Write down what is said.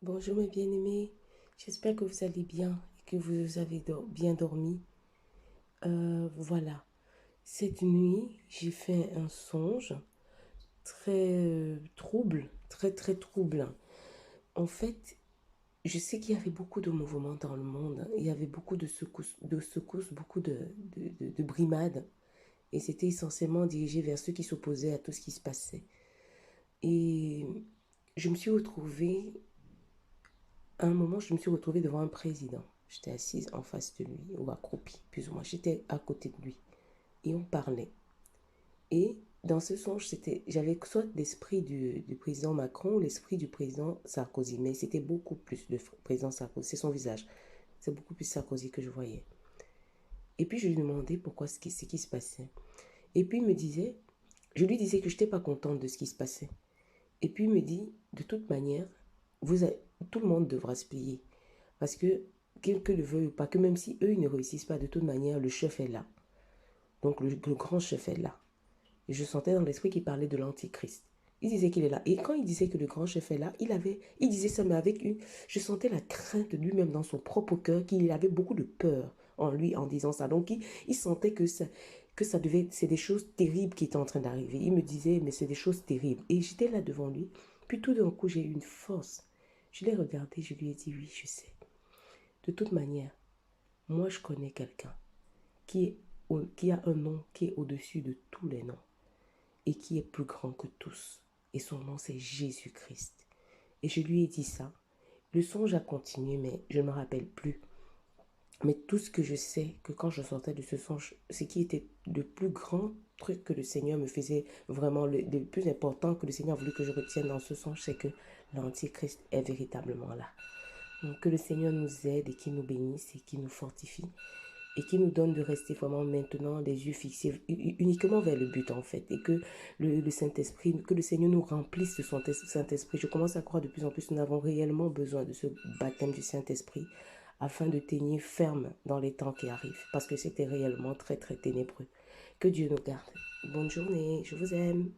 Bonjour mes bien-aimés, j'espère que vous allez bien et que vous avez bien dormi. Voilà, cette nuit, j'ai fait un songe très trouble, très troublant. En fait, je sais qu'il y avait beaucoup de mouvements dans le monde, hein. Il y avait beaucoup de secousses, beaucoup de brimades. Et c'était essentiellement dirigé vers ceux qui s'opposaient à tout ce qui se passait. Et je me suis retrouvée à un moment, je me suis retrouvée devant un président. J'étais assise en face de lui, ou accroupie, plus ou moins. J'étais à côté de lui. Et on parlait. Et dans ce songe, j'avais soit l'esprit du président Macron ou l'esprit du président Sarkozy. Mais c'était beaucoup plus le président Sarkozy. C'est son visage. C'est beaucoup plus Sarkozy que je voyais. Et puis je lui demandais pourquoi ce qui se passait. Et puis il me disait, je lui disais que je n'étais pas contente de ce qui se passait. Et puis il me dit, de toute manière, tout le monde devra se plier. Parce que, que le veuille ou pas, que même si eux, ils ne réussissent pas, de toute manière, le chef est là. Donc le grand chef est là. Et je sentais dans l'esprit qu'il parlait de l'antichrist. Il disait qu'il est là. Et quand il disait que le grand chef est là, il disait ça, mais avec une... Je sentais la crainte de lui-même dans son propre cœur, qu'il avait beaucoup de peur en lui en disant ça. Donc il sentait que ça devait... C'est des choses terribles qui étaient en train d'arriver. Il me disait, mais c'est des choses terribles. Et j'étais là devant lui. Puis tout d'un coup, j'ai eu une force. Je l'ai regardé, je lui ai dit, oui, je sais. De toute manière, moi, je connais quelqu'un qui, qui a un nom qui est au-dessus de tous les noms et qui est plus grand que tous. Et son nom, c'est Jésus-Christ. Et je lui ai dit ça. Le songe a continué, mais je ne me rappelle plus. Mais tout ce que je sais, que quand je sortais de ce songe, ce qui était le plus grand truc que le Seigneur me faisait, vraiment le plus important que le Seigneur a voulu que je retienne dans ce songe, c'est que l'Antichrist est véritablement là. Donc que le Seigneur nous aide et qu'il nous bénisse et qu'il nous fortifie et qui nous donne de rester vraiment maintenant les yeux fixés uniquement vers le but en fait, et que le Saint-Esprit, que le Seigneur nous remplisse de son Saint-Esprit. Je commence à croire de plus en plus que nous avons réellement besoin de ce baptême du Saint-Esprit afin de tenir ferme dans les temps qui arrivent, parce que c'était réellement très ténébreux. Que Dieu nous garde. Bonne journée, je vous aime.